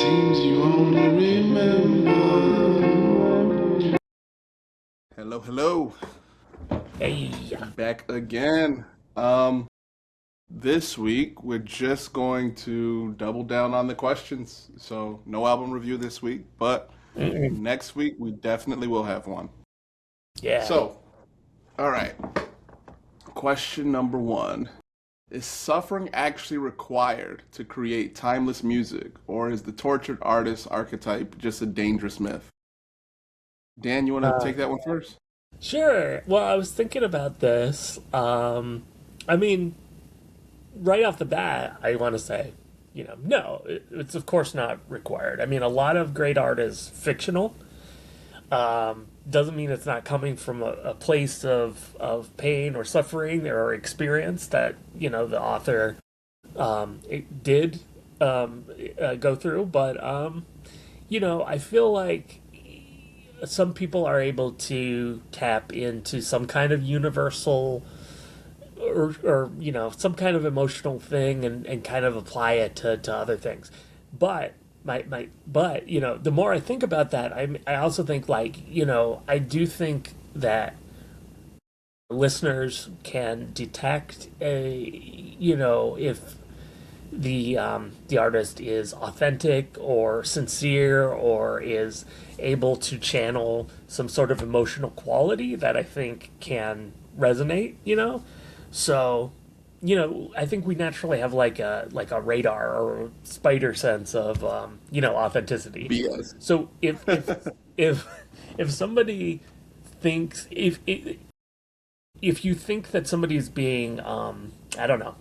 seems you only remember. Hello, hello. Hey, Back again. Um, this week we're just going to double down on the questions. So no album review this week, but mm, next week we definitely will have one. yeah. So, all right. Question number one. Is suffering actually required to create timeless music, or is the tortured artist archetype just a dangerous myth? Dan, you want to Uh, take that one first? sure. Well, I was thinking about this. I mean, right off the bat, I want to say, no, it's of course not required. I mean, a lot of great art is fictional. Doesn't mean it's not coming from a place of pain or suffering or experience that, the author it did go through. But, I feel like some people are able to tap into some kind of universal or some kind of emotional thing and kind of apply it to other things. But but the more I think about that, I also think like I do think that listeners can detect a if the artist is authentic or sincere or is able to channel some sort of emotional quality that I think can resonate. So I think we naturally have like a radar or spider sense of authenticity. BS. So if if somebody thinks if you think that somebody's being I don't know,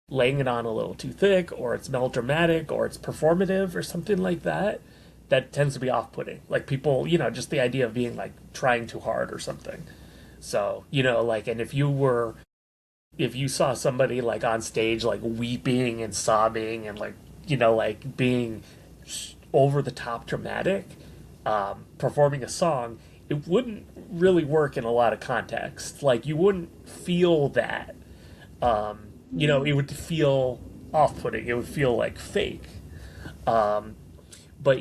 laying it on a little too thick, or it's melodramatic, or it's performative, or something like that, that tends to be off-putting. Like people, just the idea of being like trying too hard or something. So like, and if you saw somebody like on stage like weeping and sobbing and like like being over the top dramatic, performing a song, it wouldn't really work in a lot of contexts. Like you wouldn't feel that. It would feel off-putting. It would feel like fake. But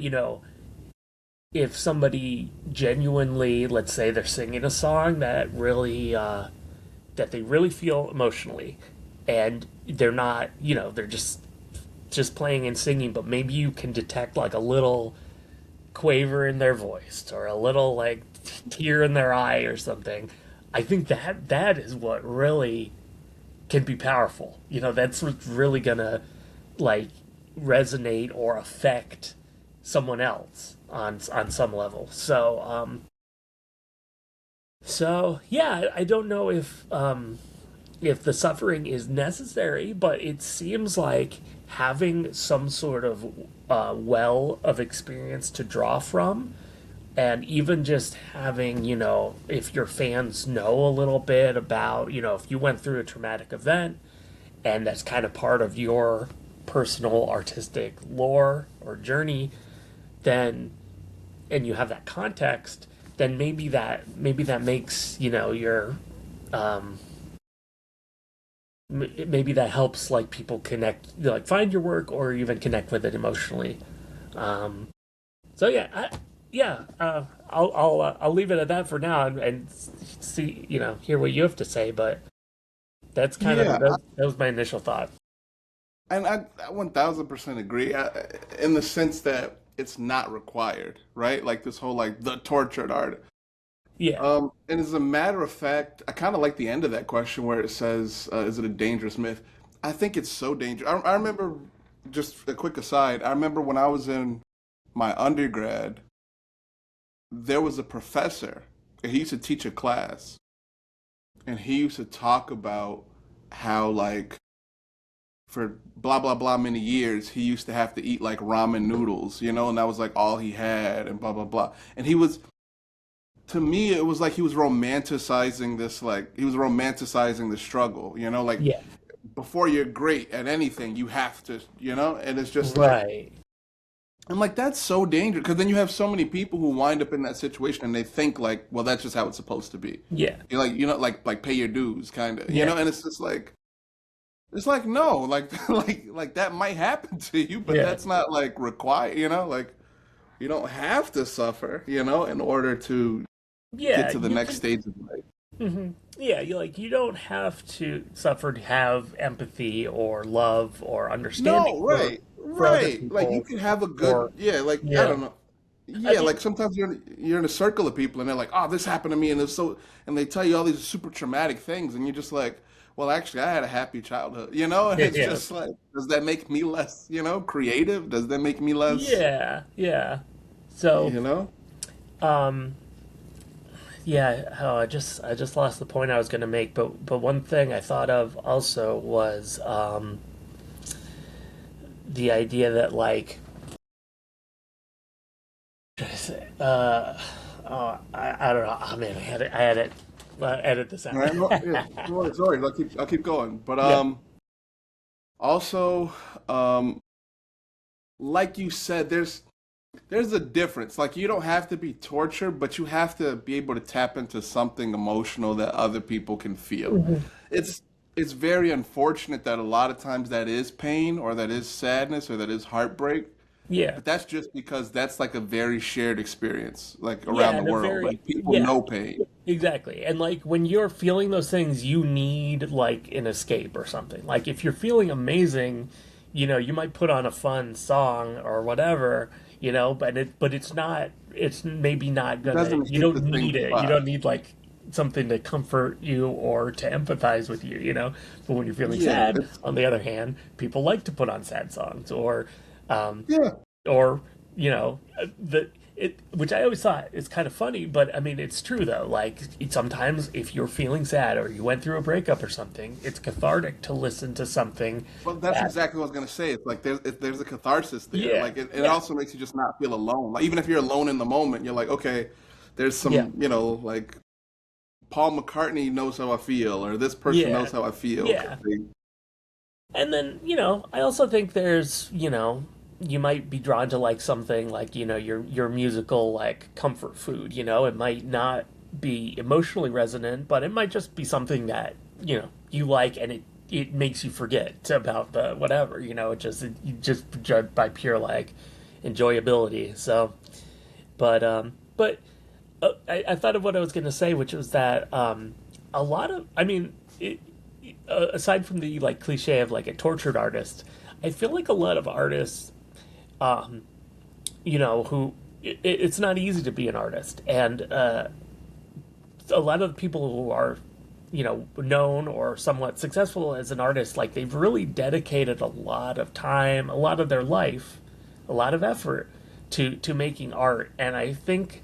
if somebody genuinely, let's say they're singing a song that they really feel emotionally, and they're not, they're just playing and singing, but maybe you can detect like a little quaver in their voice or a little like tear in their eye or something. I think that is what really can be powerful. That's what's really gonna like resonate or affect someone else on some level. So yeah, I don't know if the suffering is necessary, but it seems like having some sort of well of experience to draw from, and even just having, if your fans know a little bit about, if you went through a traumatic event and that's kind of part of your personal artistic lore or journey, then and you have that context, then maybe that makes your um, maybe that helps like people connect, like find your work or even connect with it emotionally. Um, so yeah, I'll leave it at that for now and see hear what you have to say. But that's kind of Yeah, that was my initial thought. and I 1000% agree in the sense that it's not required, right? Like this whole like the tortured art. Yeah, And as a matter of fact, I kind of like the end of that question where it says, "Is it a dangerous myth?" I think it's so dangerous. I remember, just a quick aside. I remember when I was in my undergrad, there was a professor, and he used to teach a class, and he used to talk about how like for blah blah blah many years he used to have to eat like ramen noodles, and that was like all he had, and blah blah blah. And he was to me it was like he was romanticizing this, like he was romanticizing the struggle, like yeah, before you're great at anything you have to, and it's just like right, I'm like that's so dangerous because then you have so many people who wind up in that situation and they think like, well, that's just how it's supposed to be. yeah, You're like, like pay your dues kind of, yeah, and it's just like It's like no, like like that might happen to you, but Yeah. that's not like required, like you don't have to suffer, in order to get Yeah, to the you next can. stage of life. Yeah, you don't have to suffer to have empathy or love or understanding No, for right, other right. Like you people, can have a or good, yeah, like I yeah. don't know. I Yeah, mean, like sometimes you're in a circle of people and they're like, "Oh, this happened to me," and and they tell you all these super traumatic things, and you're just like, "Well, actually, I had a happy childhood," and it's yeah, just like, does that make me less, creative? Does that make me less, yeah, yeah. So, you know? um, yeah. Oh, I just lost the point I was gonna make. But one thing I thought of also was the idea that like, uh, oh, I don't know. Oh man, I had it. Edit this All out. right, no, yeah, no worries, sorry, I'll keep going, but Yeah. also, um, like you said, there's a difference. Like you don't have to be tortured, but you have to be able to tap into something emotional that other people can feel. Mhm. It's it's very unfortunate that a lot of times that is pain or that is sadness or that is heartbreak, Yeah. but that's just because that's like a very shared experience like Yeah, around the and a world. very Like people yeah, know pain. exactly. And like when you're feeling those things, you need like an escape or something. Like if you're feeling amazing, you might put on a fun song or whatever, but it's maybe not It gonna, doesn't you hit the don't same need it. You spot. don't need like something to comfort you or to empathize with you. But when you're feeling Yeah, sad, it's on the other hand, people like to put on sad songs um, yeah. or the it which I always thought is kind of funny, but I mean it's true though. Like sometimes if you're feeling sad or you went through a breakup or something, it's cathartic to listen to something Well, that's that exactly what I was gonna say. It's like there's a catharsis there. yeah, Like it yeah, also makes you just not feel alone. Like even if you're alone in the moment, you're like, okay, there's yeah, some, like Paul McCartney knows how I feel, or this person yeah, knows how I feel. 'Cause yeah. And then, I also think you might be drawn to like something like, your musical like comfort food, it might not be emotionally resonant, but it might just be something that, you like and it makes you forget about the whatever, you just judge by pure like enjoyability. So, but I thought of what I was going to say, which was that a lot of, I mean, aside from the like cliche of like a tortured artist, I feel like a lot of artists, um, who it's not easy to be an artist, and a lot of the people who are, known or somewhat successful as an artist, like they've really dedicated a lot of time, a lot of their life, a lot of effort to making art, and I think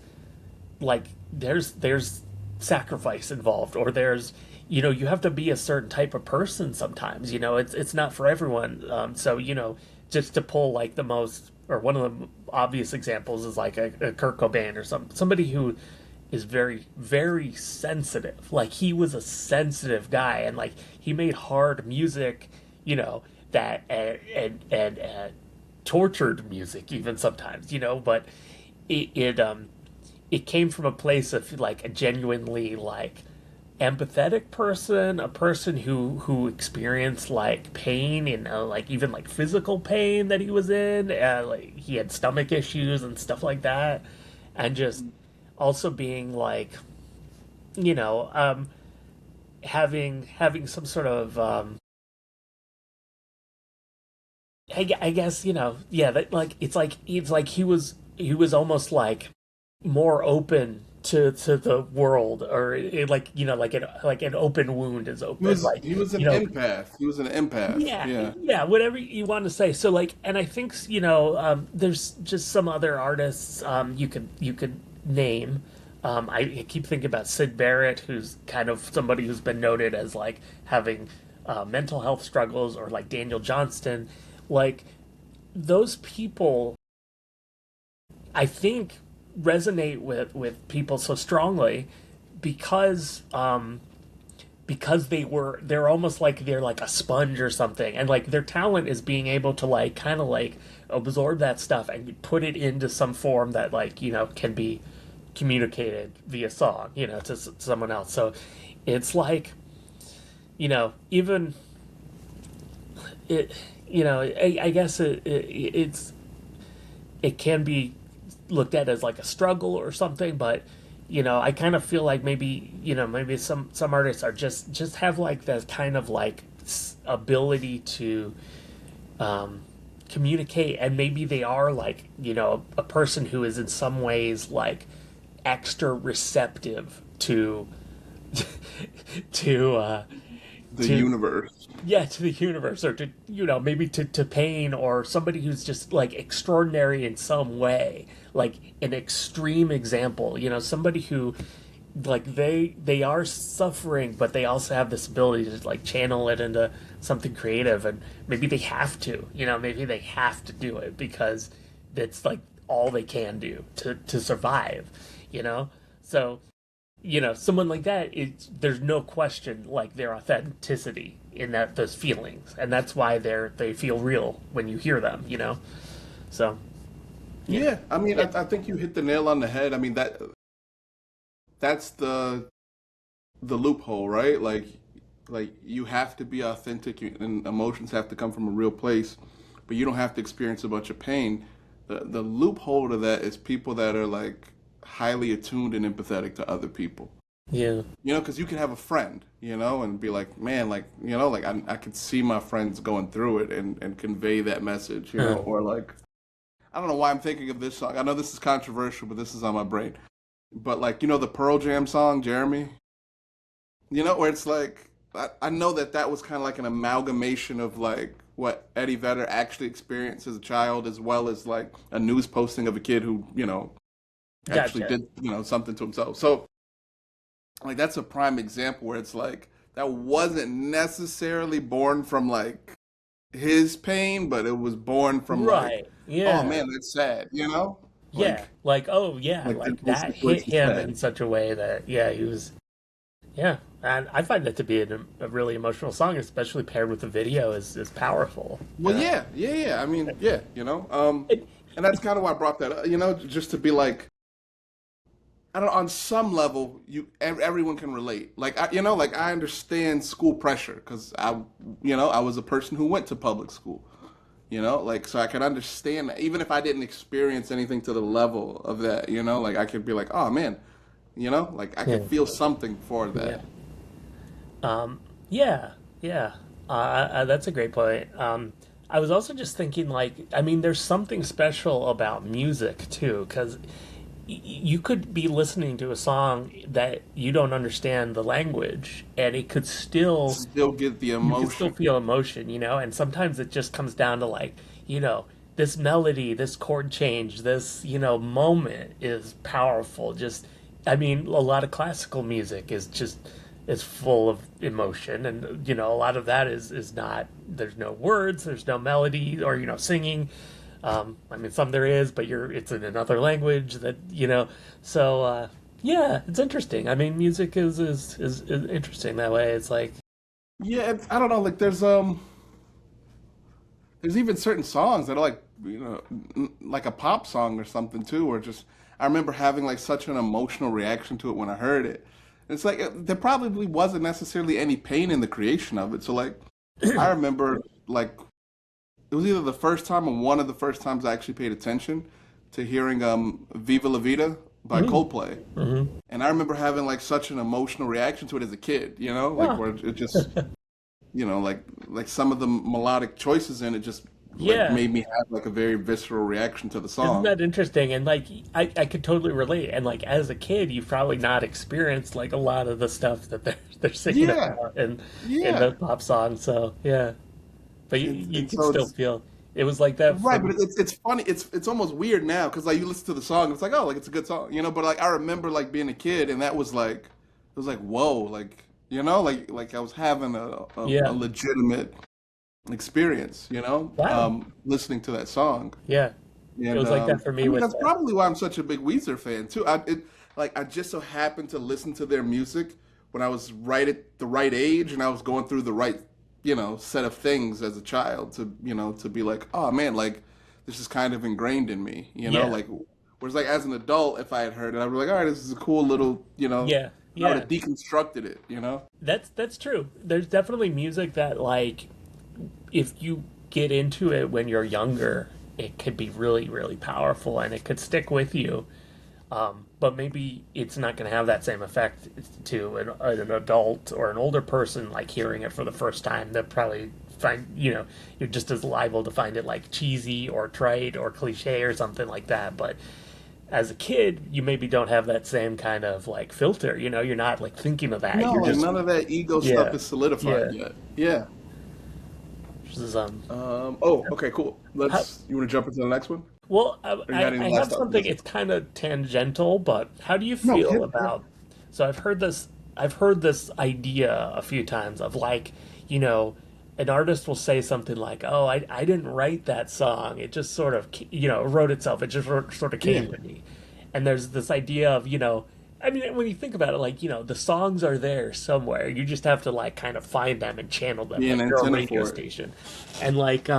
like there's sacrifice involved, or there's you have to be a certain type of person sometimes. It's not for everyone. So just to pull like the most or one of the obvious examples is like a Kurt Cobain or somebody who is very very sensitive. Like he was a sensitive guy, and like he made hard music, that and tortured music even sometimes, but it it came from a place of like a genuinely like empathetic person, a person who experienced like pain and like even like physical pain that he was in. Like he had stomach issues and stuff like that, and just also being like you know having some sort of I guess yeah, that like it's like he was almost like more open to the world, or like like an open wound is He open, was like he was an you know empath. He was an empath. yeah, Yeah. yeah, whatever you want to say. So like, and I think there's just some other artists you could name. I keep thinking about Sid Barrett, who's kind of somebody who's been noted as like having mental health struggles, or like Daniel Johnston, like those people. I think resonate with people so strongly because they're almost like they're like a sponge or something, and like their talent is being able to like kind of like absorb that stuff and put it into some form that like can be communicated via song someone else. So it's like even it, I guess it can be looked at as like a struggle or something, but I kind of feel like maybe maybe some artists are just have like that kind of like ability to communicate, and maybe they are like a person who is in some ways like extra receptive to to The to universe. yeah, to the universe, or to maybe to pain, or somebody who's just like extraordinary in some way, like an extreme example, somebody who like they are suffering, but they also have this ability to like channel it into something creative, and maybe they have to, maybe they have to do it because that's like all they can do to survive, you know so someone like that, there's no question like their authenticity in those feelings, and that's why they feel real when you hear them. So yeah, Yeah, I mean, yeah, I think you hit the nail on the head. I mean, that's the loophole, right? Like you have to be authentic, and emotions have to come from a real place, but you don't have to experience a bunch of pain. The loophole to that is people that are like highly attuned and empathetic to other people. yeah, Because you can have a friend, and be like, man, like, like I could see my friends going through it and convey that message, huh. or like, I don't know why I'm thinking of this song. I know this is controversial, but this is on my brain. But like, the Pearl Jam song, Jeremy, where it's like, I know that was kind of like an amalgamation of like what Eddie Vedder actually experienced as a child, as well as like a news posting of a kid who, actually Gotcha. did, something to himself. So like that's a prime example where it's like that wasn't necessarily born from like his pain, but it was born from like, Right. oh Yeah. man, that's sad, Yeah. Like, oh yeah, like like this that hit situation's him sad. in such a way that he was. Yeah, and I find that to be a really emotional song, especially paired with the video, is powerful. Well, yeah, yeah, yeah. I mean, yeah, It, and that's kind of why I brought that up, just to be like, I don't know, on some level, everyone can relate. Like, like I understand school pressure because I was a person who went to public school. Like so I can understand that even if I didn't experience anything to the level of that, like I could be like, oh man, like I could yeah. feel something for Yeah. that. Yeah, yeah. That's a great point. I was also just thinking, like, I mean, there's something special about music too, because you could be listening to a song that you don't understand the language, and it could still Still get the you could still emotion. feel emotion, and sometimes it just comes down to like, this melody, this chord change, this, moment is powerful. Just, I mean, a lot of classical music is full of emotion, and a lot of that is not, there's no words, there's no melody, or singing. I mean, some there is, but it's in another language that So yeah, it's interesting. I mean, music is interesting that way. It's like, Yeah, I don't know. Like there's even certain songs that are like like a pop song or something too, or just I remember having like such an emotional reaction to it when I heard it. It's like there probably wasn't necessarily any pain in the creation of it. So like I remember like it was either the first time or one of the first times I actually paid attention to hearing Viva La Vida by mm, Coldplay. hmm, And I remember having like such an emotional reaction to it as a kid, like huh, where it just like some of the melodic choices in it just like yeah. made me have like a very visceral reaction to the Isn't song. that interesting? And like, I could totally relate. And like, as a kid, you've probably not experienced like a lot of the stuff that they're singing Yeah, about in yeah. the pop song. So yeah, but you And can so still it's feel it was like that right, but from. it's funny. It's almost weird now because like you listen to the song, and it's like oh, like it's a good song, But like I remember like being a kid, and that was like it was like whoa, like like I was having a Yeah. legitimate experience, Wow. listening to that song. Yeah. It And was like that for I me mean with that's probably why I'm such a big Weezer fan too. Like I just so happened to listen to their music when I was right at the right age and I was going through the right, set of things as a child to, to be like, oh man, like this is kind of ingrained in me, yeah. like whereas like as an adult, if I had heard it, I'd be like, all right, this is a cool little, Yeah. I would Yeah. have deconstructed it. That's true. There's definitely music that like if you get into it when you're younger, it could be really, really powerful and it could stick with you. But maybe it's not going to have that same effect to an adult or an older person, like hearing it for the first time. They'll probably find, you're just as liable to find it like cheesy or trite or cliche or something like that. But as a kid, you maybe don't have that same kind of like filter. You're not like thinking of that. You're No, just none of that ego yeah, stuff is yeah. solidified yet. Yeah. This is, Oh, okay, cool. how, You want to jump into the next one? well, Or you got any I have last thoughts? something. It's kind of tangential, but how do you No, feel about? So I've heard this. I've heard this idea a few times of like, you know, an artist will say something like, "Oh, I didn't write that song. It just sort of, wrote itself. It just sort of yeah. came to me." And there's this idea of, I mean, when you think about it, like, the songs are there somewhere. You just have to like kind of find them and channel them, Be an like you're a antenna radio for it. station, and like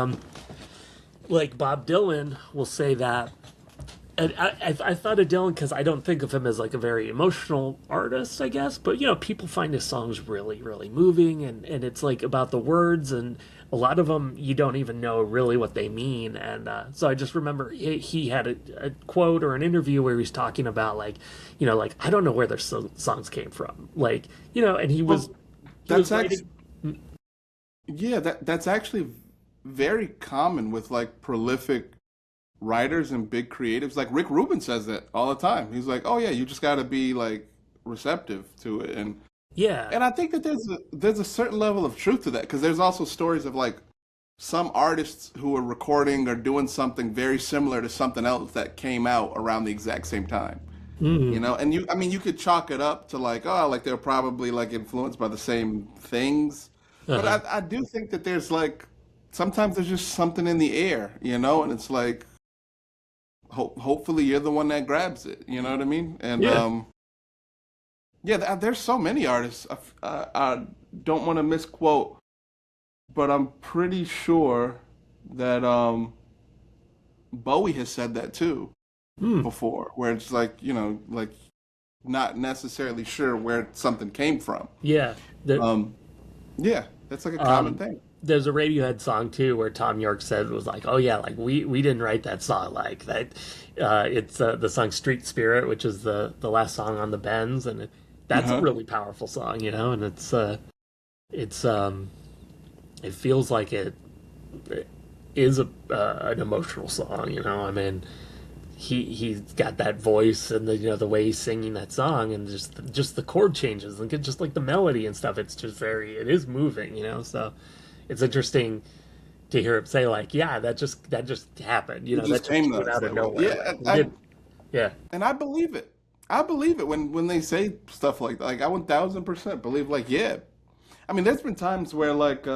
Bob Dylan will say that. And I thought of Dylan because I don't think of him as like a very emotional artist, I guess. But people find his songs really, really moving, and it's like about the words, and a lot of them you don't even know really what they mean. And so I just remember he had a quote or an interview where he's talking about like, like I don't know where their songs came from, like and Well, he was that's writing. actually yeah, that's actually very common with like prolific writers and big creatives. Like Rick Rubin says that all the time. He's like, "Oh yeah, you just got to be like receptive to it." Yeah. And I think that there's a certain level of truth to that because there's also stories of like some artists who are recording or doing something very similar to something else that came out around the exact same time. Mm. And I mean, you could chalk it up to like, oh, like they're probably like influenced by the same things. But Uh-huh. I do think that there's like, sometimes there's just something in the air, and it's like, hopefully you're the one that grabs it, you know what I mean? And Yeah. yeah, there's so many artists. I don't want to misquote, but I'm pretty sure that Bowie has said that too Mm. before, where it's like, like not necessarily sure where something came from. Yeah. The, Um, yeah, that's like a common Um, thing. there's a Radiohead song too where Tom York said was like, "Oh yeah, like we didn't write that song like that." It's the song "Street Spirit," which is the last song on the Bends, and that's a Uh-huh. really powerful song, and it's it feels like it is an emotional song, I mean, he's got that voice and the way he's singing that song and just the chord changes and just like the melody and stuff. It's just it is moving, so it's interesting to hear him say like, yeah, that just happened, It that just just came came to us out of that way. nowhere. Yeah, Like we did, yeah, and I believe it. I believe it when they say stuff like that. Like I 1000% believe. Like yeah, I mean, there's been times where like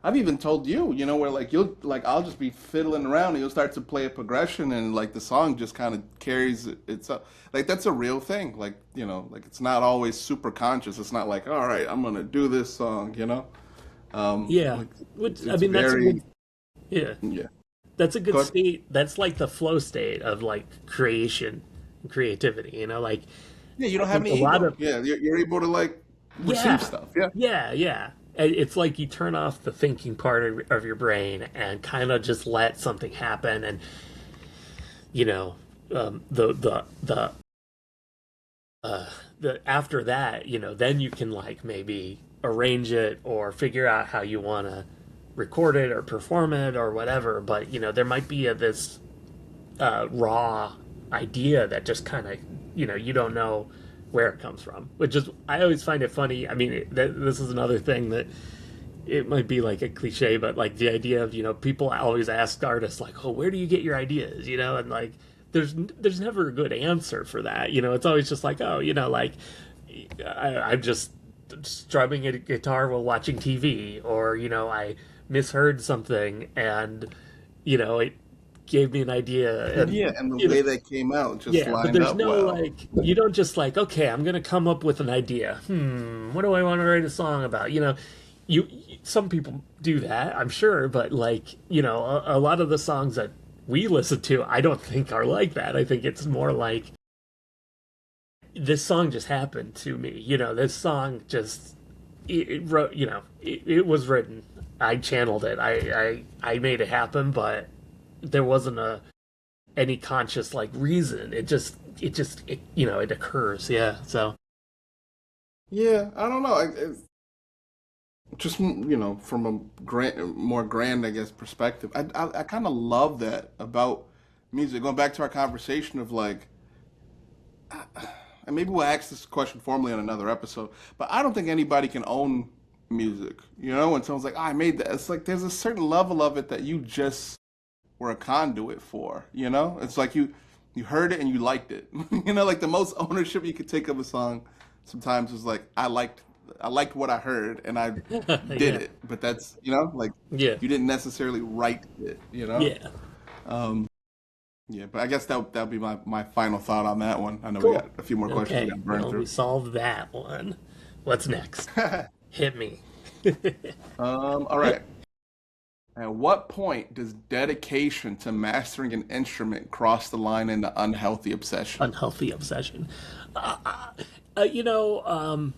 I've even told you, where like you'll like I'll just be fiddling around and you'll start to play a progression and like the song just kind of carries itself. Like that's a real thing. Like like it's not always super conscious. It's not like all right, I'm gonna do this song. yeah. Like Which I it's mean, that's a very good, yeah, yeah. that's a good Go ahead. state. That's like the flow state of like creation and creativity. Like Yeah, you I don't have think any a lot ego. of Yeah, you're able to like receive yeah, stuff. Yeah. yeah. It's like you turn off the thinking part of your brain and kind of just let something happen, and you know, uh, the after that, then you can like maybe arrange it or figure out how you want to record it or perform it or whatever. But there might be this raw idea that just kind of you don't know where it comes from, which is I always find it funny. I mean, this is another thing that it might be like a cliche, but like the idea of people always ask artists like, "Oh, where do you get your ideas?" And like there's never a good answer for that. It's always just like, "Oh, like I'm just strumming a guitar while watching TV," or I misheard something and it gave me an idea, and Yeah, and the you know way that came out just yeah, but lined there's up no well. like you don't just like, okay, I'm gonna come up with an idea. What do I want to write a song about? You some people do that, I'm sure, but like a lot of the songs that we listen to, I don't think are like that. I think it's more like this song just happened to me. This song just it wrote, it was written. I channeled it. I made it happen, but there wasn't a any conscious like reason. It occurs. Yeah. So Yeah, I don't know. Just from a more grand, I guess, perspective, I kind of love that about music. Going back to our conversation of like, and maybe we'll ask this question formally on another episode, but I don't think anybody can own music. When someone's like, I made that, it's like there's a certain level of it that you just were a conduit for. It's like you heard it and you liked it. Like the most ownership you could take of a song sometimes is like I liked what I heard and I did yeah, it. But that's like yeah, you didn't necessarily write it. yeah. Um, yeah, but I guess that'll be my final thought on that one. I know we got Cool. a few more questions we Okay. got to burn Well, we through. solved that one. What's next? Hit me. All right. At what point does dedication to mastering an instrument cross the line into unhealthy obsession? Unhealthy obsession. Uh, uh, uh, you know, um,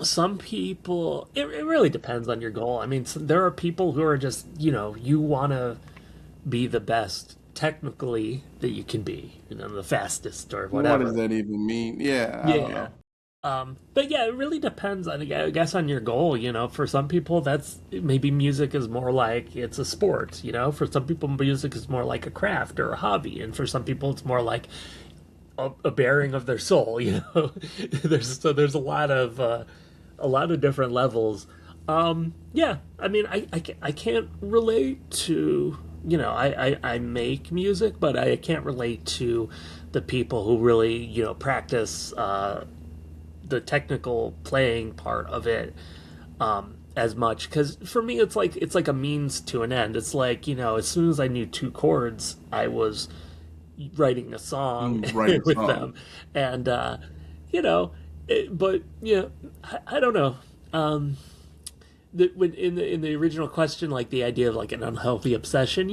some people. It really depends on your goal. I mean, there are people who are just you want to be the best technically that you can be, the fastest or What does whatever. that even mean? Yeah, I don't Yeah. know. But yeah, it really depends on, I guess, on your goal. For some people, that's maybe music is more like it's a sport. For some people, music is more like a craft or a hobby, and for some people, it's more like a bearing of their soul. There's a lot of different levels. Yeah, I mean, I can't relate to I make music, but I can't relate to the people who really practice the technical playing part of it as much, because for me it's like a means to an end. It's like as soon as I knew two chords, I was writing a song Write a with song. them, and you know but I don't know. When in the original question, like the idea of like an unhealthy obsession,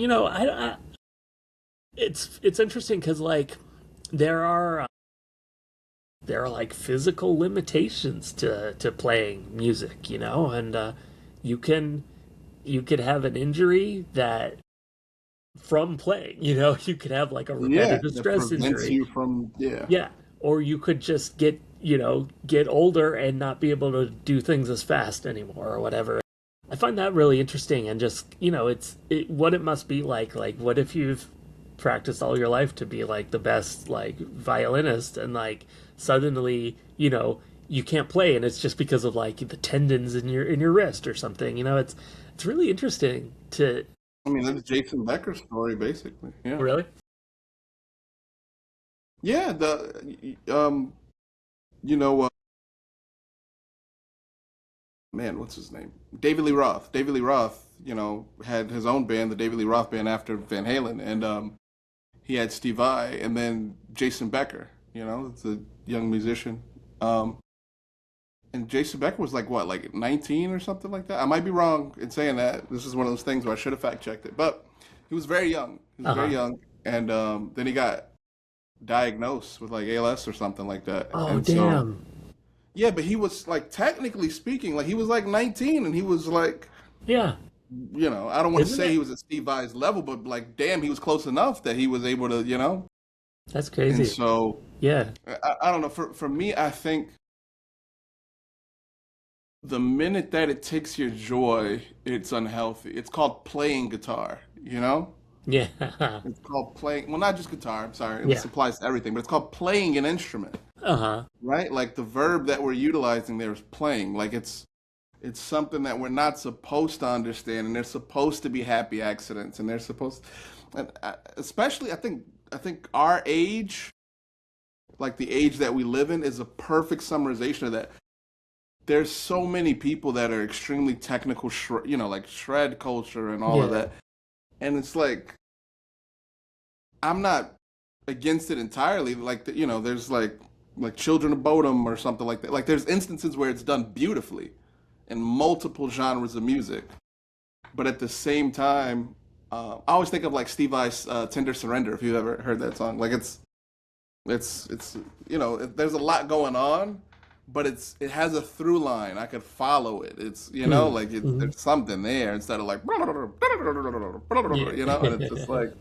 it's interesting because like there are there are like physical limitations to playing music, and you can you could have an injury that from playing, you could have like a Yeah, repetitive that stress prevents injury. you from, yeah. Yeah. Or you could just get older and not be able to do things as fast anymore or whatever. I find that really interesting, and just, what it must be like. Like, what if you've practiced all your life to be like the best like violinist, and like suddenly, you can't play, and it's just because of like the tendons in your wrist or something. It's really interesting to I mean, that's Jason Becker's story, basically. Yeah. really. Yeah, you know, man, what's his name? David Lee Roth. David Lee Roth, had his own band, the David Lee Roth Band, after Van Halen, and he had Steve Vai, and then Jason Becker. It's a young musician. Um, and Jason Becker was like what, like 19 or something like that. I might be wrong in saying that. This is one of those things where I should have fact checked it, but he was very young. He was Uh very huh. young, and then he got diagnosed with like ALS or something like that, Oh and so. damn. Yeah, but he was like technically speaking, like he was like 19 and he was like, Yeah. I don't want to Isn't say it? he was at Steve Vai's level, but like, damn, he was close enough that he was able to. That's And crazy. so Yeah. I don't know. For me, I think the minute that it takes your joy, it's unhealthy. It's called playing guitar. Yeah. It's called playing, well, not just guitar, I'm sorry, Yeah. this applies to everything, but it's called playing an instrument, Uh-huh. right? Like the verb that we're utilizing there is playing. Like it's something that we're not supposed to understand, and they're supposed to be happy accidents, and they're supposed, and especially I think our age, like the age that we live in, is a perfect summarization of that. There's so many people that are extremely technical, like shred culture and all of Yeah. that, and it's like I'm not against it entirely. Like there's like Children of Bodom or something like that. Like there's instances where it's done beautifully in multiple genres of music. But at the same time, I always think of like Steve Vai's "Tender Surrender." If you've ever heard that song, like it's there's a lot going on, but it has a through line. I could follow it. It's Mm. like Hmm. there's something there instead of like Yeah. and it's just like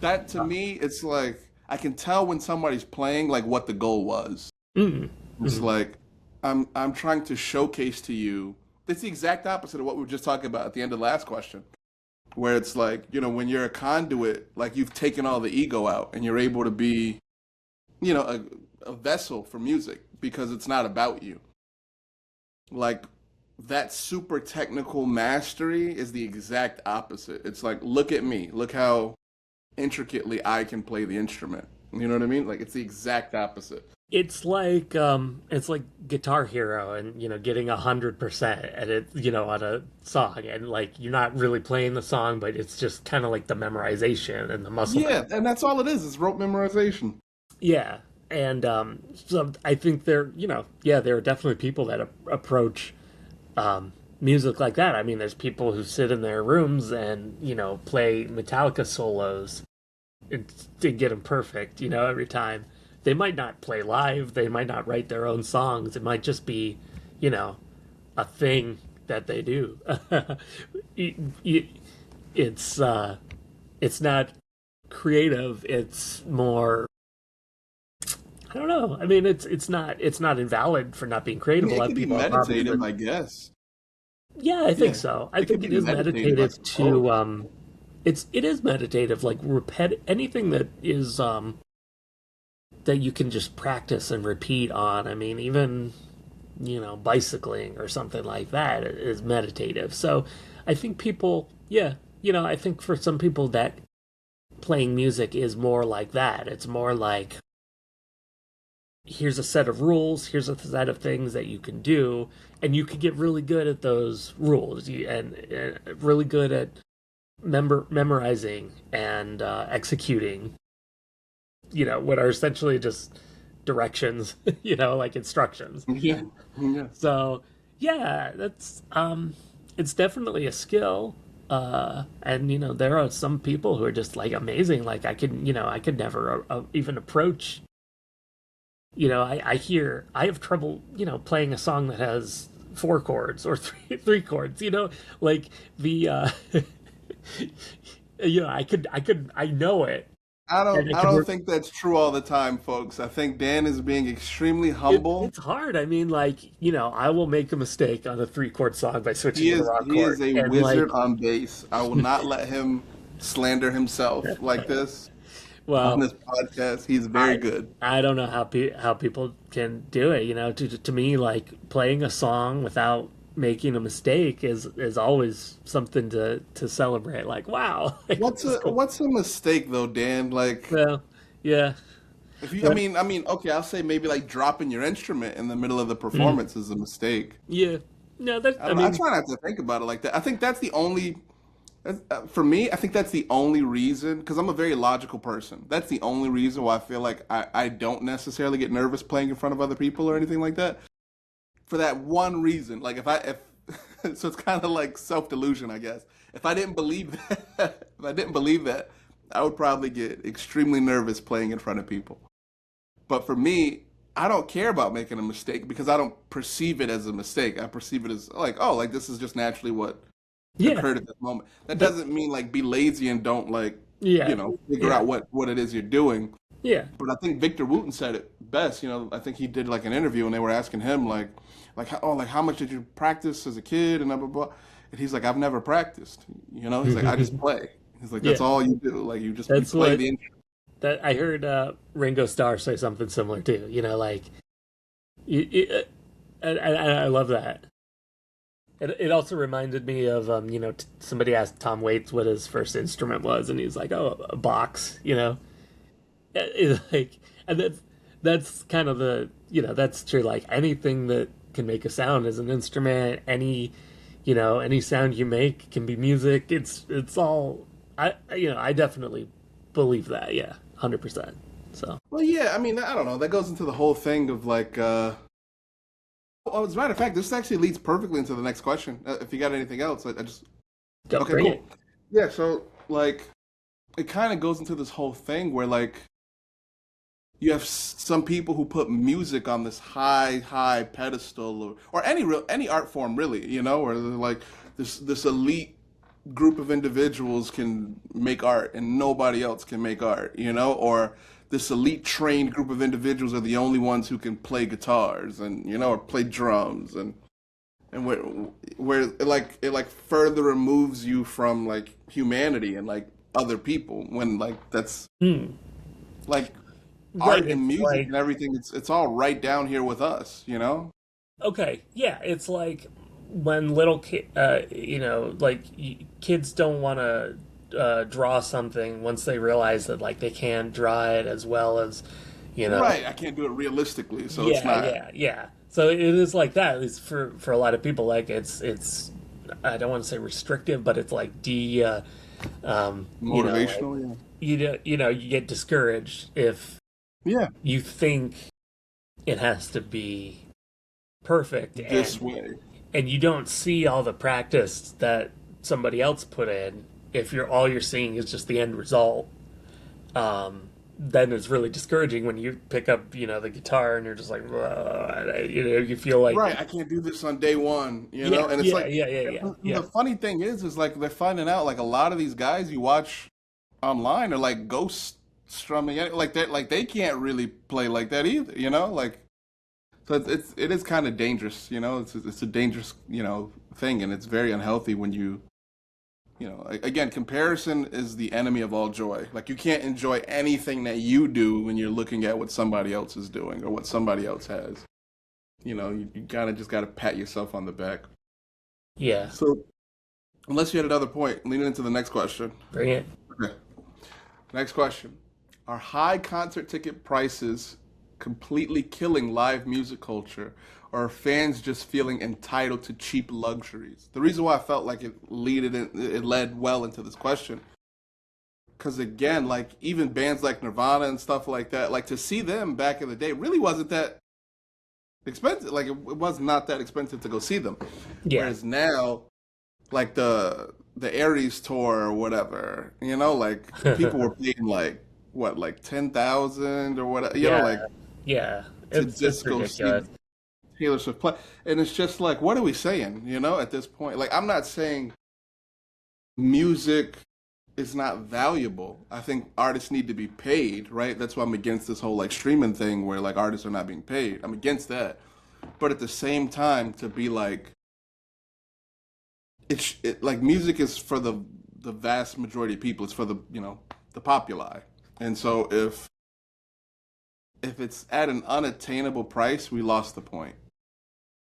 that to me. It's like I can tell when somebody's playing like what the goal was. Mm. It's Hmm. like I'm trying to showcase to you. It's the exact opposite of what we were just talking about at the end of the last question, where it's like when you're a conduit, like you've taken all the ego out and you're able to be a vessel for music because it's not about you. Like that super technical mastery is the exact opposite. It's like, look at me, look how intricately I can play the instrument. You know what I mean? Like it's the exact opposite. It's like Guitar Hero and getting 100% at it on a song, and like you're not really playing the song, but it's just kind of like the memorization and the muscle memory. Yeah, and that's all it is. It's rote memorization. Yeah, and so I think yeah, there are definitely people that approach music like that. I mean, there's people who sit in their rooms and play Metallica solos to get them perfect, every time. They might not play live, they might not write their own songs. It might just be, you know, a thing that they do. it's it's not creative. It's more. I don't know. I mean, it's not invalid for not being I creative. A mean, it lot of could be people have hobbies meditative, that. I guess. Yeah, I think Yeah, so. I it could think be it is meditative, I meditative to suppose. it is meditative, like anything that is that you can just practice and repeat on. I mean, even bicycling or something like that is meditative. So I think people, yeah, I think for some people that playing music is more like that. It's more like here's a set of rules, here's a set of things that you can do, and you can get really good at those rules and really good at memorizing and executing what are essentially just directions, like instructions. Yeah, yeah. So yeah, that's it's definitely a skill. And there are some people who are just like amazing. Like I could never even approach. I have trouble playing a song that has four chords or three chords. Like the I know it and I I could don't work. think that's true all the time, folks. I think Dan is being extremely humble. It's hard. I mean, like, I will make a mistake on a three-chord song by switching to the wrong He is chord. a And like, wizard on bass. I will not let him slander himself like this on well, this podcast. He's very I good. I don't know how people can do it, to me, like playing a song without making a mistake is always something to celebrate. Like, wow, like, this is cool. What's a mistake though, Dan? Like Well, yeah. if you But I mean, okay, I'll say maybe like dropping your instrument in the middle of the mm, performance is a mistake. yeah. No, that I I don't know. I mean, try not to think about it like that. I think that's the only for me, I think that's the only reason, because I'm a very logical person. That's the only reason why I feel like I don't necessarily get nervous playing in front of other people or anything like that. For that one reason, like if so it's kind of like self-delusion, I guess. If I didn't believe that, if I didn't believe that, I would probably get extremely nervous playing in front of people. But for me, I don't care about making a mistake because I don't perceive it as a mistake. I perceive it as like, oh, like this is just naturally what yeah. occurred at that moment. That That doesn't mean like be lazy and don't like, yeah. figure Yeah. out what it is you're doing. Yeah. But I think Victor Wooten said it best. I think he did like an interview and they were asking him like how much did you practice as a kid and blah blah blah. And he's like, I've never practiced. He's like, I just play. He's like, that's Yeah. all you do. Like you That's play what the instrument. that I heard Ringo Starr say something similar too. Like I love that. It also reminded me of somebody asked Tom Waits what his first instrument was, and he's like, "Oh, a box," like, and that's kind of that's true. Like anything that can make a sound is an instrument. Any sound you make can be music. It's all I definitely believe that. Yeah, 100%. So Well, yeah, I mean, I don't know. That goes into the whole thing of like, oh, as a matter of fact, this actually leads perfectly into the next question. If you got anything else, I just, go okay, bring it. cool. Yeah, so like, it kind of goes into this whole thing where like, you have some people who put music on this high pedestal, or any art form really, or they're like this elite group of individuals can make art and nobody else can make art, or this elite trained group of individuals are the only ones who can play guitars and or play drums, and where it like further removes you from like humanity and like other people, when like that's Hmm. like Right. art and It's music like, and everything, it's all right down here with us. okay, yeah, it's like when like kids don't want to draw something once they realize that like they can't draw it as well as, you know, Right, I can't do it realistically, so it's yeah, not. yeah, yeah. So it is like that. It's for a lot of people. Like it's I don't want to say restrictive, but it's like like Motivational, yeah. you get discouraged if Yeah, you think it has to be perfect, this way. and you don't see all the practice that somebody else put in. If you're seeing is just the end result, then it's really discouraging when you pick up the guitar and you're just like, you feel like, Right, I can't do this on day one, yeah, and it's yeah, like, yeah, yeah, yeah, and yeah, the funny thing is like they're finding out like a lot of these guys you watch online are like ghost strumming, like they can't really play like that either, like. So it is kind of dangerous, It's a dangerous, thing, and it's very unhealthy when again, comparison is the enemy of all joy. Like you can't enjoy anything that you do when you're looking at what somebody else is doing or what somebody else has. You kind of just got to pat yourself on the back. yeah. So unless you had another point, leaning into the next question. Bring it. Okay. Next question. Are high concert ticket prices completely killing live music culture, or are fans just feeling entitled to cheap luxuries? The reason why I felt like it led well into this question, because again, like even bands like Nirvana and stuff like that, like to see them back in the day really wasn't that expensive. Like it was not that expensive to go see them. Yeah. Whereas now, like the Aries tour or whatever, like people were paying like what, like 10,000 or whatever, Yeah, like yeah. to It's just go see ridiculous. Taylor Swift play. And it's just like, what are we saying, at this point? Like, I'm not saying music is not valuable. I think artists need to be paid, right? That's why I'm against this whole like streaming thing where like artists are not being paid. I'm against that. But at the same time, to be like, like music is for the vast majority of people. It's for the populi. And so if it's at an unattainable price, we lost the point.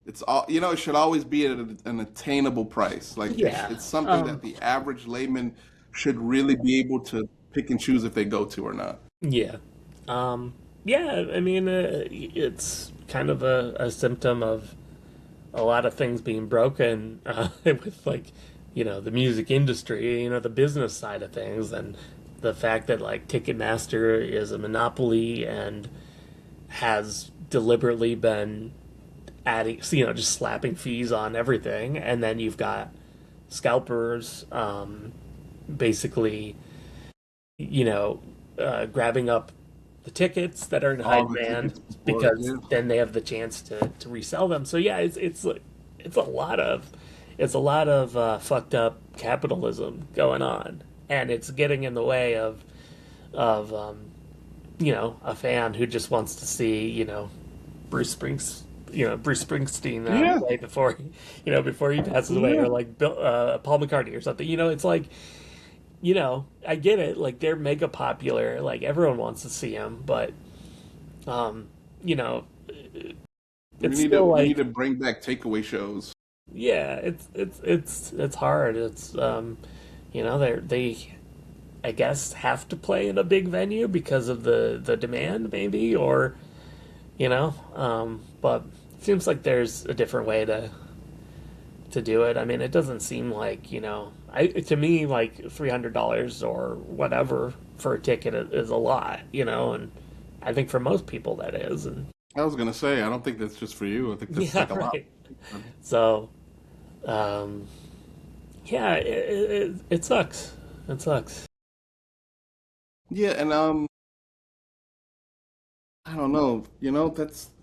It's all, it should always be at an attainable price. Like Yeah. it's something that the average layman should really be able to pick and choose if they go to or not. Yeah. Yeah, I mean, it's kind of a symptom of a lot of things being broken with like, the music industry, the business side of things, and the fact that like Ticketmaster is a monopoly and has deliberately been adding, just slapping fees on everything, and then you've got scalpers, basically, grabbing up the tickets that are in high All the demand tickets before, because yeah. then they have the chance to resell them. So yeah, it's a lot of fucked up capitalism going on, and it's getting in the way of a fan who just wants to see Bruce Springs. Bruce Springsteen Yeah, play before he passes away, yeah. or like Paul McCartney or something. It's like, I get it. Like they're mega popular. Like everyone wants to see them, but um, you know, We it's need to still we like, need to bring back takeaway shows. yeah, it's hard. It's they I guess have to play in a big venue because of the demand, maybe, or but it seems like there's a different way to do it. I mean, it doesn't seem like, to me, like $300 or whatever for a ticket is a lot, and I think for most people that is, and I was gonna say, I don't think that's just for you. I think that's yeah, like a lot. right. So, um, yeah, it sucks. It sucks. Yeah, and I don't know.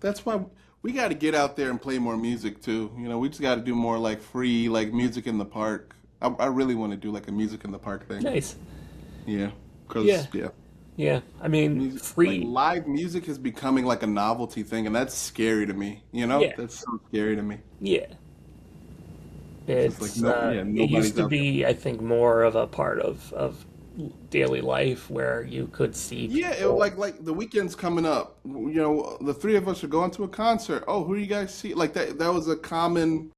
That's why we got to get out there and play more music too. We just got to do more like free like music in the park. I really want to do like a music in the park thing. Nice. Yeah, Yeah. because yeah, Yeah. I mean, music like free. live music is becoming like a novelty thing, and that's scary to me. Yeah. That's so scary to me. Yeah. It's just like no, yeah, It used nobody's to out there. be, I think, more of a part of daily life where you could see Yeah, people. like the weekend's coming up. The three of us are going to a concert. Oh, who do you guys see? Like that was a common,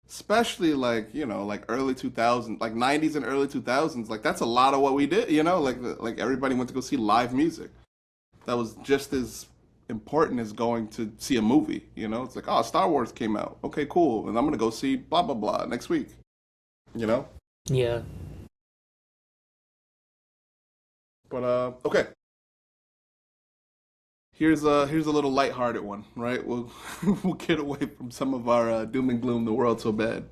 especially like like early 2000s, like 90s and early 2000s. Like that's a lot of what we did. Like everybody went to go see live music. That was just as important as going to see a movie. It's like, oh, Star Wars came out. Okay, cool, and I'm gonna go see blah blah blah next week. You know, Yeah. but okay. Here's a little lighthearted one, right? We'll we'll get away from some of our doom and gloom. The world so bad.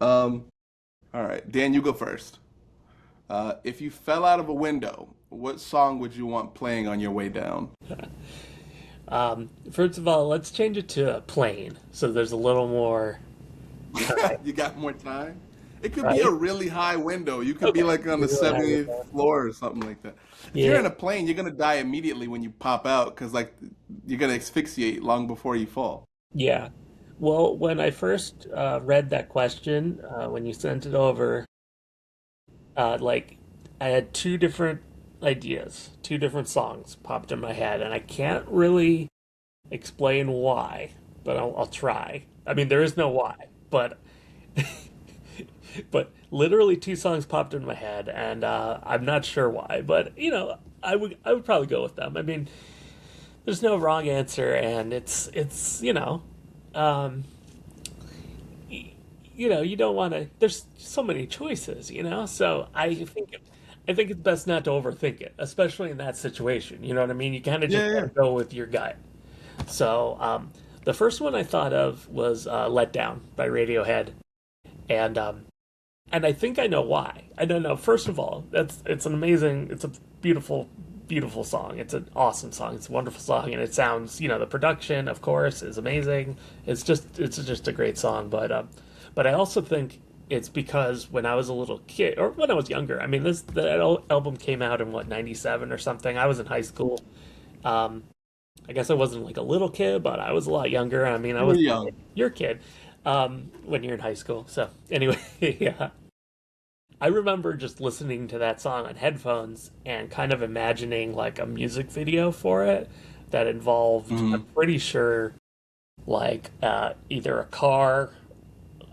Um, all right, Dan, you go first. If you fell out of a window, what song would you want playing on your way down? First of all, let's change it to a plane so there's a little more time, You got more time? It could be a right? really high window. You could be Okay. like on the You're really high with 70th that. floor or something like that. If you're Yeah. in a plane, you're gonna die immediately when you pop out because like you're gonna asphyxiate long before you fall. Yeah. Well, when I first read that question, when you sent it over, like I had two different ideas, two different songs popped in my head, and I can't really explain why, but I'll try. I mean, there is no why, but literally two songs popped in my head, and I'm not sure why, but I would probably go with them. I mean, there's no wrong answer, and it's um, you don't want to. There's so many choices, So I think it's best not to overthink it, especially in that situation. You know what I mean? You kind of just Yeah, got to yeah. go with your gut. So the first one I thought of was "Let Down" by Radiohead, and I think I know why. I don't know. First of all, it's a beautiful, beautiful song. It's an awesome song. It's a wonderful song, and it sounds, the production, of course, is amazing. It's just a great song. But I also think it's because when I was a little kid, or when I was younger. I mean, that album came out in what, '97 or something. I was in high school. Um, I guess I wasn't like a little kid, but I was a lot younger. I mean, I You were was young. your kid when you're in high school. So anyway, yeah. I remember just listening to that song on headphones and kind of imagining like a music video for it that involved, I'm Hmm. pretty sure, like either a car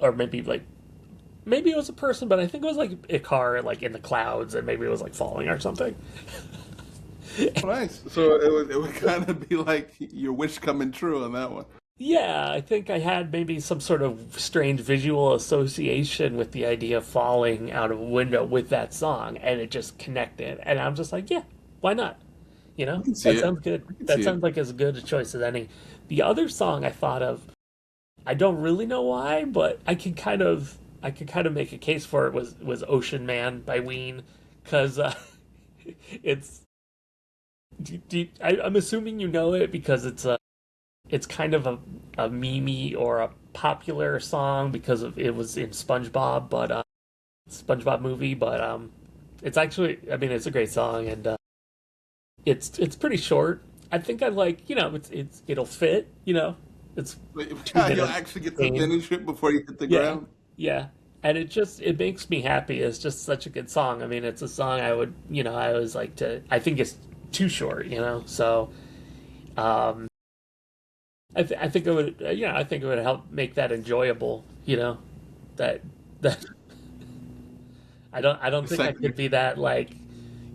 or maybe it was a person, but I think it was like a car like in the clouds and maybe it was like falling or something. Nice. So it would kind of be like your wish coming true on that one. Yeah, I think I had maybe some sort of strange visual association with the idea of falling out of a window with that song, and it just connected. And I'm just like, yeah, why not? I can see That it. sounds good. I can That see it. sounds like as good a choice as any. The other song I thought of, I don't really know why, but I could kind of make a case for it was Ocean Man by Ween, because it's I'm assuming you know it because it's kind of a meme or a popular song because of it was in SpongeBob, but SpongeBob movie, but it's actually, I mean, it's a great song, and it's pretty short. I think I like, it'll fit, it's But 2 minutes you'll actually get to game. finish it before you hit the Yeah, ground. yeah. And it makes me happy. It's just such a good song. I mean, it's a song I always like to, I think it's too short, so um I think it would, I think it would help make that enjoyable, that that I don't The think I second, could be that like,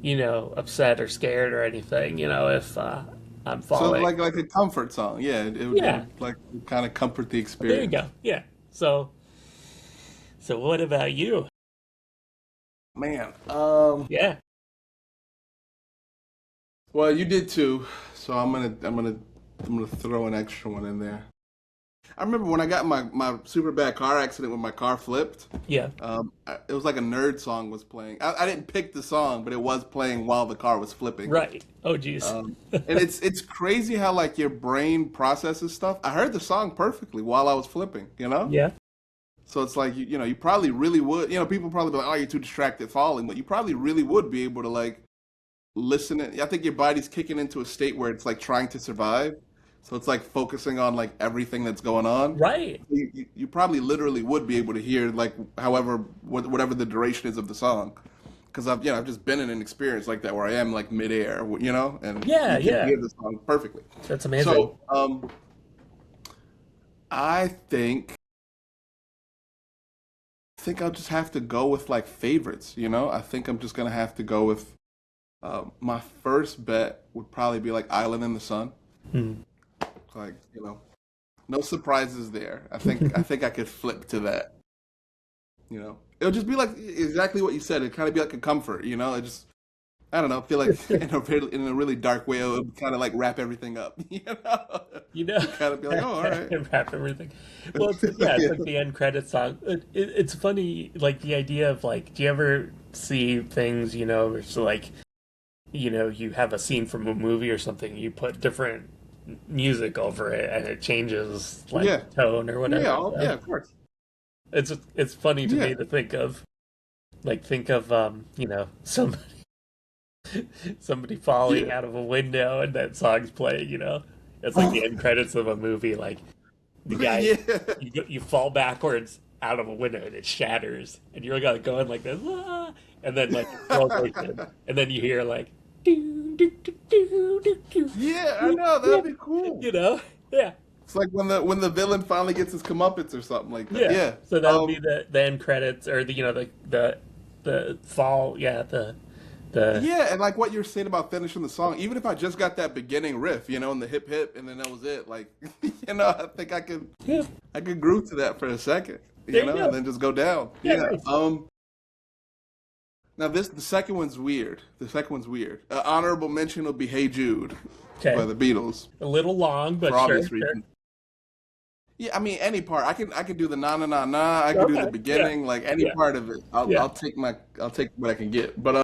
upset or scared or anything, if I'm so falling. like a comfort song. Yeah, it would Yeah, like kind of comfort the there you experience. go. Yeah. So what about you? Man, Yeah. well, you did too, so I'm gonna throw an extra one in there. I remember when I got in my super bad car accident when my car flipped. Yeah. It was like a nerd song was playing. I didn't pick the song, but it was playing while the car was flipping. Right. Oh, geez. And it's crazy how like your brain processes stuff. I heard the song perfectly while I was flipping, you know? Yeah. So it's like you know, you probably really would, you know, people probably be like, "Oh, you're too distracted falling," but you probably really would be able to like listen it. I think your body's kicking into a state where it's like trying to survive. So it's like focusing on like everything that's going on. Right. You probably literally would be able to hear like however whatever the duration is of the song. Because I've just been in an experience like that where I am like midair, you know, and Yeah. you can Yeah. hear the song perfectly. That's amazing. So I think I'll just have to go with like favorites, you know? I think I'm just gonna have to go with my first bet would probably be like Island in the Sun. Hmm. Like, you know, no surprises there. I think I could flip to that, you know. It'll just be like exactly what you said. It'd kind of be like a comfort, you know? It just I don't know, I feel like in a really dark way it would kind of like wrap everything up, you know? You know, You kind of be like, "Oh, all right." wrap everything. Well, yeah, it's like the end credit song. It's funny, like the idea of like, do you ever see things, where it's like, you have a scene from a movie or something, you put different music over it, and it changes Yeah. like tone or whatever. Yeah, So yeah, of course. it's funny to Yeah. me to think of somebody falling Yeah. out of a window and that song's playing. It's like the end credits of a movie. Like the guy, Yeah. you fall backwards out of a window and it shatters, and you're like going like this, "Ah," and then like it's slow motion, and then you hear like, "Doo, doo, doo, doo, doo, doo." Yeah, I know, Yeah, that'd be cool. yeah, It's like when the villain finally gets his comeuppance or something like that. yeah. Yeah. So that would be the end credits, or the fall, yeah, the Yeah, and like what you're saying about finishing the song, even if I just got that beginning riff, you know, and the hip hip, and then that was it, like, I think yeah. I could groove to that for a second, There you and go. then just go down. Yeah, Yeah. nice. Now the second one's weird. The second one's weird. Honorable mention will be "Hey Jude" by Okay, the Beatles a little long, for but sure, obvious sure. reasons. Yeah, I mean any part. I can do the na na na na. I can do the Okay, yeah, beginning, like any yeah, part of it. yeah. I'll take what I can get. But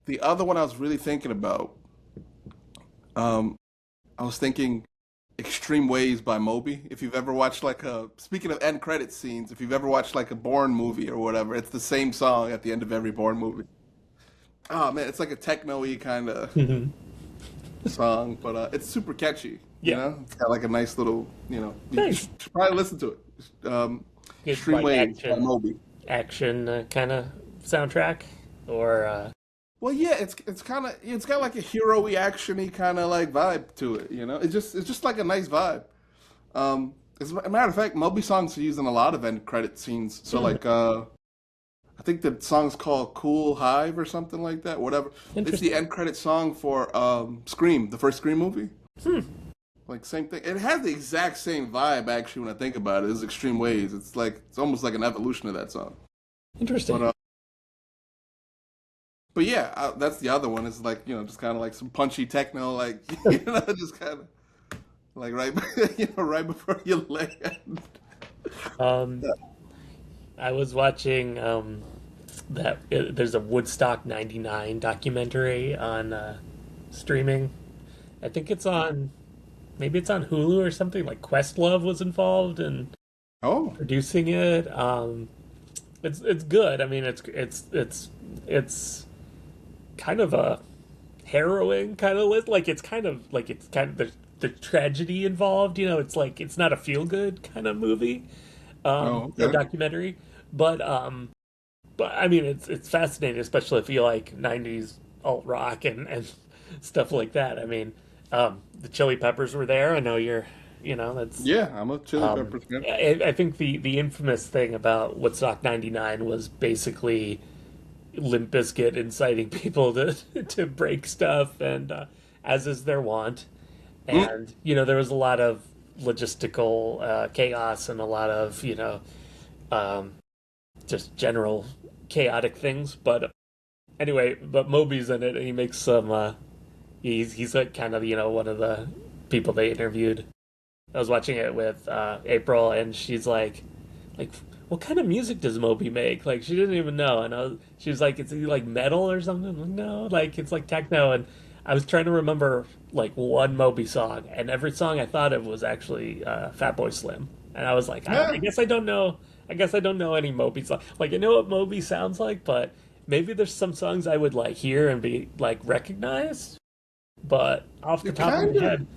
the other one I was really thinking about, um, I was thinking "Extreme Ways" by Moby. If you've ever watched like speaking of end credit scenes, if you've ever watched like a Bourne movie or whatever, it's the same song at the end of every Bourne movie. Oh man, it's like a techno-y kind of Mhm. song, but it's super catchy. You Yeah, know, it's got like a nice little, you nice. should probably listen to it. Good Extreme like Waves by Moby. action kind of soundtrack, or Well, yeah, it's got like a hero-y, action-y kind of like vibe to it. You know, it's just like a nice vibe. As a matter of fact, Moby songs are used in a lot of end credit scenes. So hmm, like, I think the song's called "Cool Hive" or something like that. Whatever. It's the interesting. end credit song for Scream, the first Scream movie. Hmm, Like same thing. It has the exact same vibe actually when I think about it. It's Extreme Ways. It's almost like an evolution of that song. But interesting. but yeah, that's the other one. It's like just kind of like some punchy techno, like just kind of like right, right before you land. Um, I was watching there's a Woodstock '99 documentary on streaming. I think it's on maybe it's on Hulu or something. Like Questlove was involved in Oh, producing it. It's good. I mean, it's kind of a harrowing kind of list. Like it's kind of the tragedy involved. It's like it's not a feel good kind of movie, oh, or okay. documentary. But I mean, it's fascinating, especially if you like '90s alt rock and stuff like that. I mean, the Chili Peppers were there. I know that's. Yeah, I'm a Chili Um, Peppers fan. I think the infamous thing about Woodstock '99 was basically Limp Bizkit inciting people to break stuff, and as is their wont. Mm, And there was a lot of logistical chaos and a lot of um, just general chaotic things. But anyway, but Moby's in it, and he makes some. He's like kind of one of the people they interviewed, I was watching it with April, and she's like, what kind of music does Moby make? Like, she didn't even know, and she was like, it's like metal or something. I'm like, no, like it's like techno, and I was trying to remember like one Moby song, and every song I thought of was actually Fatboy Slim, and I was like, I Yeah, guess I don't know. I guess I don't know any Moby songs. Like, I know what Moby sounds like, but maybe there's some songs I would like hear and be like recognize, but off the they're top of kind my of head,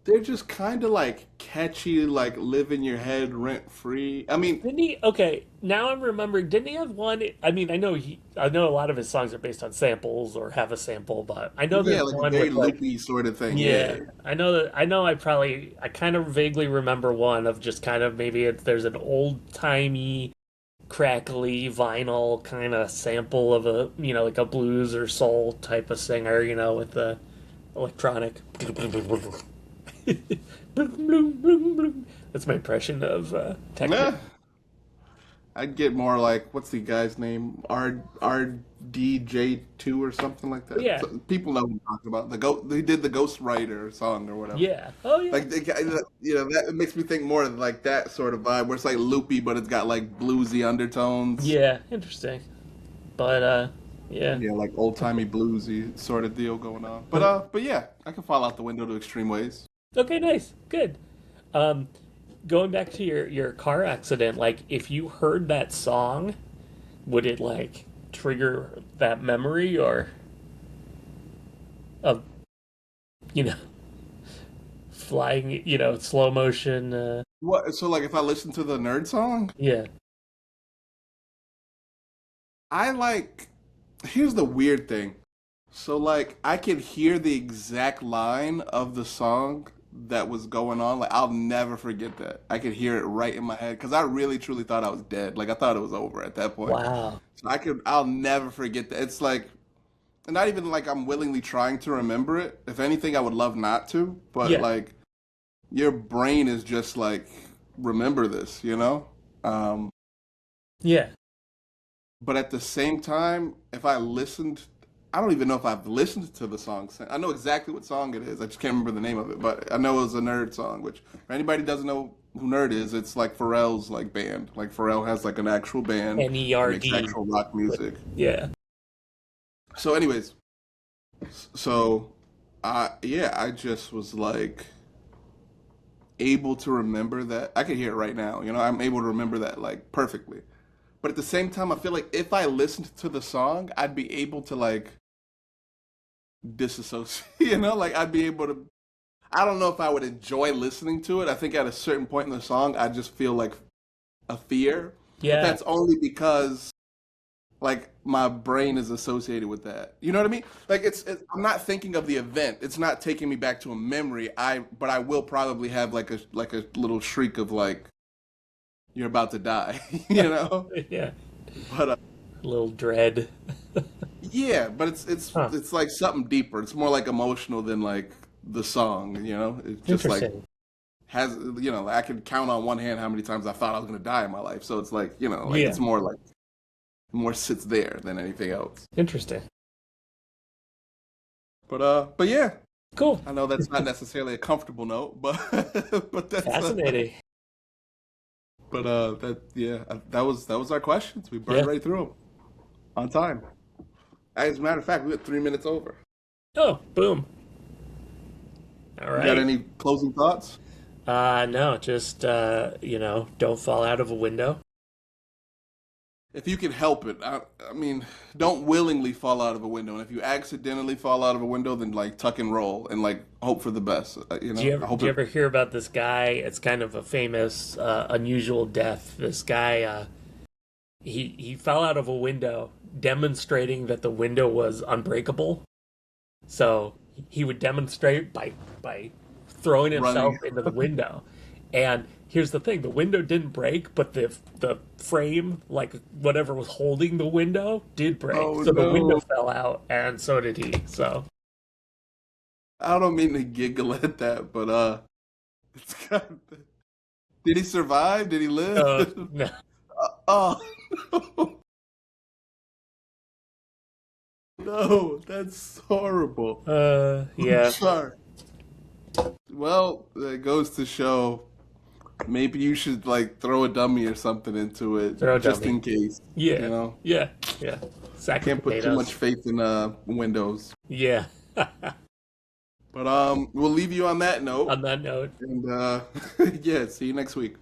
they're just kind of like catchy, like live in your head rent free. I mean, didn't he? Okay, now I'm remembering. Didn't he have one? I mean, I know a lot of his songs are based on samples or have a sample, but I know yeah, there's like a one very with like, loopy sort of thing. yeah, Yeah, I know that. I know. I kind of vaguely remember one of just kind of maybe there's an old timey, crackly vinyl kind of sample of a like a blues or soul type of singer, with the electronic. That's my impression of techno. yeah. I'd get more like what's the guy's name? RDJ2 or something like Oh, that. yeah, So, people know what I'm talking about. The go They did the Ghost Rider song or whatever. yeah. Oh, yeah. Like that it makes me think more of like that sort of vibe where it's like loopy, but it's got like bluesy undertones. Yeah, interesting. But yeah. Yeah, like old timey bluesy sort of deal going on. Uh, But yeah, I can fall out the window to extreme ways. Okay, nice. Good. Um Going back to your car accident, like if you heard that song, would it like trigger that memory or of you know, flying, slow motion What? So like, if I listen to the nerd song, yeah. I like. Here's the weird thing. So like, I can hear the exact line of the song that was going on. Like, I'll never forget that. I could hear it right in my head because I really truly thought I was dead. Like, I thought it was over at that point. Wow. So I'll never forget that. It's like, not even like I'm willingly trying to remember it. If anything, I would love not to. But Yeah. like, your brain is just like, remember this, you know? Um, Yeah. but at the same time, if I listened, I don't even know if I've listened to the song. I know exactly what song it is. I just can't remember the name of it, but I know it was a Nerd song. Which, for anybody who doesn't know who Nerd is, it's like Pharrell's like band. Like Pharrell has like an actual band that makes NERD. actual rock music. Yeah. So, anyways, so yeah, I just was like able to remember that. I can hear it right now. You know, I'm able to remember that like perfectly. But at the same time, I feel like if I listened to the song, I'd be able to like disassociate. You know, like I'd be able to. I don't know if I would enjoy listening to it. I think at a certain point in the song, I just feel like a fear. But Yeah. that's only because like my brain is associated with that. You know what I mean? Like I'm not thinking of the event. It's not taking me back to a memory. But I will probably have like a little shriek of like you're about to die. You know? Yeah. But A little dread. yeah, but Huh. it's like something deeper. It's more like emotional than like the song, you know? It just like Interesting. has I can count on one hand how many times I thought I was gonna die in my life. So it's like, like Yeah. it's more like more sits there than anything else. Interesting. But yeah, Cool. I know that's not necessarily a comfortable note, but but that's Fascinating. that yeah, that was our questions. We burned Yeah. right through them on time. As a matter of fact, we went 3 minutes over. Oh, boom. All You got right. any closing thoughts? No, just don't fall out of a window. If you can help it, I mean, don't willingly fall out of a window. And if you accidentally fall out of a window, then like tuck and roll and like hope for the best. I hope Do you it. ever hear about this guy? It's kind of a famous, unusual death. This guy, he fell out of a window, demonstrating that the window was unbreakable. So he would demonstrate by throwing Running. himself into the window. And here's the thing: the window didn't break, but the frame, like whatever was holding the window, did break. Oh So the window no! fell out, and so did he. So I don't mean to giggle at that, but it's kind of, did he survive? Did he live? no, Oh no! No, that's horrible. I'm yeah. sorry. Well, it goes to show maybe you should like throw a dummy or something into it Throw a just dummy. in case. You Yeah, know, yeah, yeah. Sack of can't put too much potatoes. faith in Windows. Yeah. But we'll leave you on that note, On that note, and yeah, see you next week.